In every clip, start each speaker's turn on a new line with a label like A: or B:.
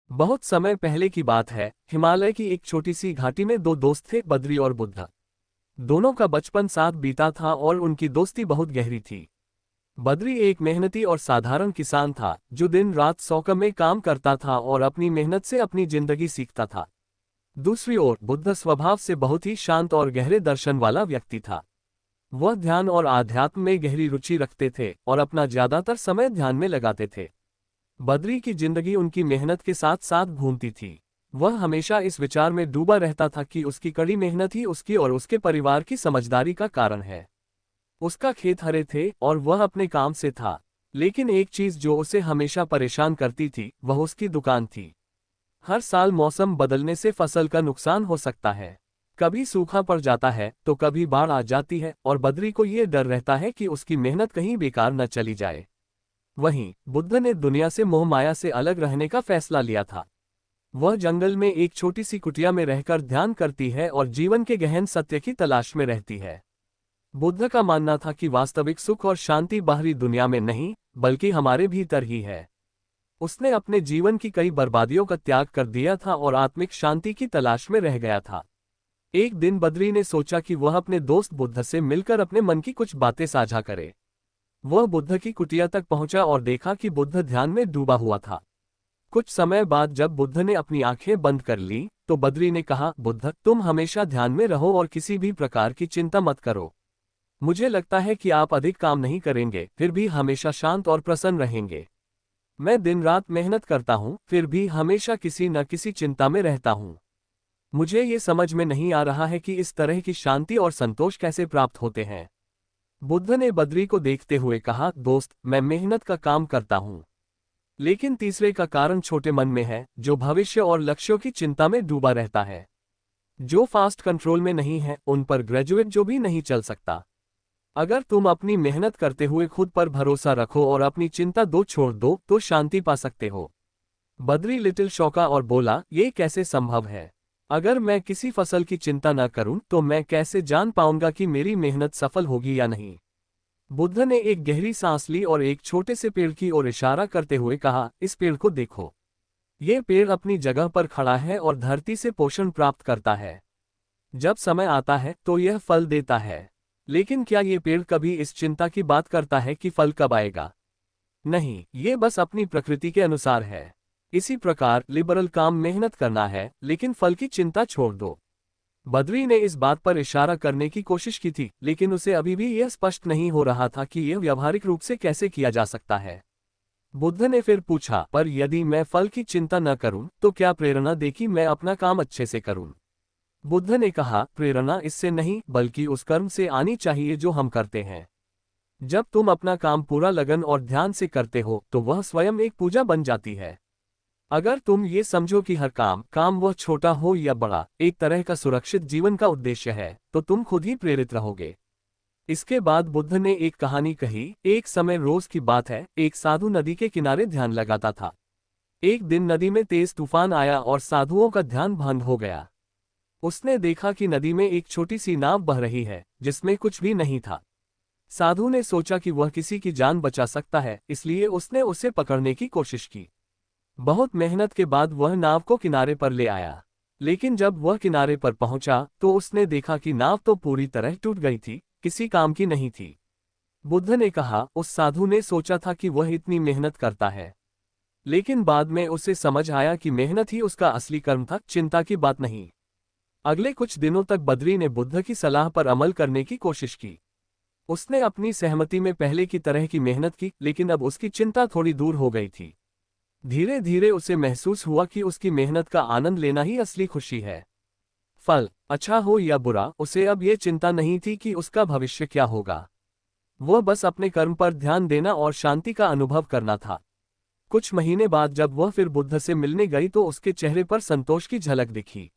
A: बहुत समय पहले की बात है। हिमालय की एक छोटी सी घाटी में दो दोस्त थे, बद्री और बुद्ध। दोनों का बचपन साथ बीता था और उनकी दोस्ती बहुत गहरी थी। बद्री एक मेहनती और साधारण किसान था जो दिन रात शौक में काम करता था और अपनी मेहनत से अपनी जिंदगी सीखता था। दूसरी ओर बुद्ध स्वभाव से बहुत ही शांत और गहरे दर्शन वाला व्यक्ति था। वह ध्यान और आध्यात्म में गहरी रुचि रखते थे और अपना ज्यादातर समय ध्यान में लगाते थे। बद्री की जिंदगी उनकी मेहनत के साथ साथ घूमती थी। वह हमेशा इस विचार में डूबा रहता था कि उसकी कड़ी मेहनत ही उसकी और उसके परिवार की समझदारी का कारण है। उसका खेत हरे थे और वह अपने काम से था, लेकिन एक चीज जो उसे हमेशा परेशान करती थी वह उसकी दुकान थी। हर साल मौसम बदलने से फसल का नुकसान हो सकता है। कभी सूखा पड़ जाता है तो कभी बाढ़ आ जाती है और बद्री को ये डर रहता है कि उसकी मेहनत कहीं बेकार न चली जाए। वहीं बुद्ध ने दुनिया से मोह माया से अलग रहने का फैसला लिया था। वह जंगल में एक छोटी सी कुटिया में रहकर ध्यान करती है और जीवन के गहन सत्य की तलाश में रहती है। बुद्ध का मानना था कि वास्तविक सुख और शांति बाहरी दुनिया में नहीं, बल्कि हमारे भीतर ही है। उसने अपने जीवन की कई बर्बादियों का त्याग कर दिया था और आत्मिक शांति की तलाश में रह गया था। एक दिन बद्री ने सोचा कि वह अपने दोस्त बुद्ध से मिलकर अपने मन की कुछ बातें साझा करे। वह बुद्ध की कुटिया तक पहुंचा और देखा कि बुद्ध ध्यान में डूबा हुआ था। कुछ समय बाद जब बुद्ध ने अपनी आंखें बंद कर ली तो बद्री ने कहा, बुद्ध, तुम हमेशा ध्यान में रहो और किसी भी प्रकार की चिंता मत करो। मुझे लगता है कि आप अधिक काम नहीं करेंगे, फिर भी हमेशा शांत और प्रसन्न रहेंगे। मैं दिन रात मेहनत करता हूँ, फिर भी हमेशा किसी न किसी चिंता में रहता हूँ। मुझे ये समझ में नहीं आ रहा है कि इस तरह की शांति और संतोष कैसे प्राप्त होते हैं। बुद्ध ने बद्री को देखते हुए कहा, दोस्त, मैं मेहनत का काम करता हूँ, लेकिन तीसरे का कारण छोटे मन में है, जो भविष्य और लक्ष्यों की चिंता में डूबा रहता है। जो फास्ट कंट्रोल में नहीं है, उन पर ग्रेजुएट जो भी नहीं चल सकता। अगर तुम अपनी मेहनत करते हुए खुद पर भरोसा रखो और अपनी चिंता दो छोड़ दो तो शांति पा सकते हो। बद्री लिटिल चौंका और बोला, ये कैसे संभव है? अगर मैं किसी फसल की चिंता न करूं तो मैं कैसे जान पाऊंगा कि मेरी मेहनत सफल होगी या नहीं? बुद्ध ने एक गहरी सांस ली और एक छोटे से पेड़ की ओर इशारा करते हुए कहा, इस पेड़ को देखो। ये पेड़ अपनी जगह पर खड़ा है और धरती से पोषण प्राप्त करता है। जब समय आता है तो यह फल देता है। लेकिन क्या ये पेड़ कभी इस चिंता की बात करता है कि फल कब आएगा? नहीं, ये बस अपनी प्रकृति के अनुसार है। इसी प्रकार लिबरल काम मेहनत करना है, लेकिन फल की चिंता छोड़ दो। बद्री ने इस बात पर इशारा करने की कोशिश की थी, लेकिन उसे अभी भी यह स्पष्ट नहीं हो रहा था कि यह व्यावहारिक रूप से कैसे किया जा सकता है। बुद्ध ने फिर पूछा, पर यदि मैं फल की चिंता न करूं, तो क्या प्रेरणा दे कि मैं अपना काम अच्छे से करूं? बुद्ध ने कहा, प्रेरणा इससे नहीं, बल्कि उस कर्म से आनी चाहिए जो हम करते हैं। जब तुम अपना काम पूरा लगन और ध्यान से करते हो तो वह स्वयं एक पूजा बन जाती है। अगर तुम ये समझो कि हर काम वह छोटा हो या बड़ा, एक तरह का सुरक्षित जीवन का उद्देश्य है, तो तुम खुद ही प्रेरित रहोगे। इसके बाद बुद्ध ने एक कहानी कही। एक समय रोज की बात है, एक साधु नदी के किनारे ध्यान लगाता था। एक दिन नदी में तेज तूफान आया और साधुओं का ध्यान भंग हो गया। उसने देखा कि नदी में एक छोटी सी नाव बह रही है, जिसमें कुछ भी नहीं था। साधु ने सोचा कि वह किसी की जान बचा सकता है, इसलिए उसने उसे पकड़ने की कोशिश की। बहुत मेहनत के बाद वह नाव को किनारे पर ले आया, लेकिन जब वह किनारे पर पहुंचा तो उसने देखा कि नाव तो पूरी तरह टूट गई थी, किसी काम की नहीं थी। बुद्ध ने कहा, उस साधु ने सोचा था कि वह इतनी मेहनत करता है, लेकिन बाद में उसे समझ आया कि मेहनत ही उसका असली कर्म था, चिंता की बात नहीं। अगले कुछ दिनों तक बद्री ने बुद्ध की सलाह पर अमल करने की कोशिश की। उसने अपनी सहमति में पहले की तरह की मेहनत की, लेकिन अब उसकी चिंता थोड़ी दूर हो गई थी। धीरे धीरे उसे महसूस हुआ कि उसकी मेहनत का आनंद लेना ही असली खुशी है। फल अच्छा हो या बुरा, उसे अब ये चिंता नहीं थी कि उसका भविष्य क्या होगा। वह बस अपने कर्म पर ध्यान देना और शांति का अनुभव करना था। कुछ महीने बाद जब वह फिर बुद्ध से मिलने गई तो उसके चेहरे पर संतोष की झलक दिखी।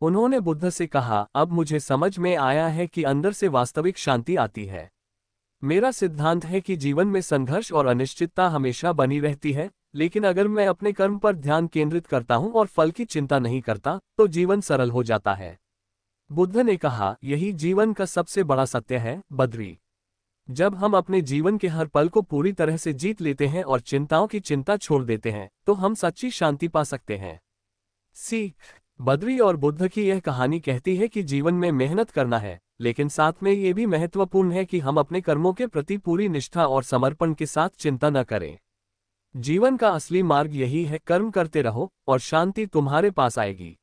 A: उन्होंने बुद्ध से कहा, अब मुझे समझ में आया है कि अंदर से वास्तविक शांति आती है। मेरा सिद्धांत है कि जीवन में संघर्ष और अनिश्चितता हमेशा बनी रहती है, लेकिन अगर मैं अपने कर्म पर ध्यान केंद्रित करता हूं और फल की चिंता नहीं करता, तो जीवन सरल हो जाता है। बुद्ध ने कहा, यही जीवन का सबसे बड़ा सत्य है, बद्री। जब हम अपने जीवन के हर पल को पूरी तरह से जीत लेते हैं और चिंताओं की चिंता छोड़ देते हैं, तो हम सच्ची शांति पा सकते हैं। सीख। बद्री और बुद्ध की यह कहानी कहती है कि जीवन में मेहनत करना है, लेकिन साथ में ये भी महत्वपूर्ण है कि हम अपने कर्मों के प्रति पूरी निष्ठा और समर्पण के साथ चिंता न करें। जीवन का असली मार्ग यही है, कर्म करते रहो और शांति तुम्हारे पास आएगी।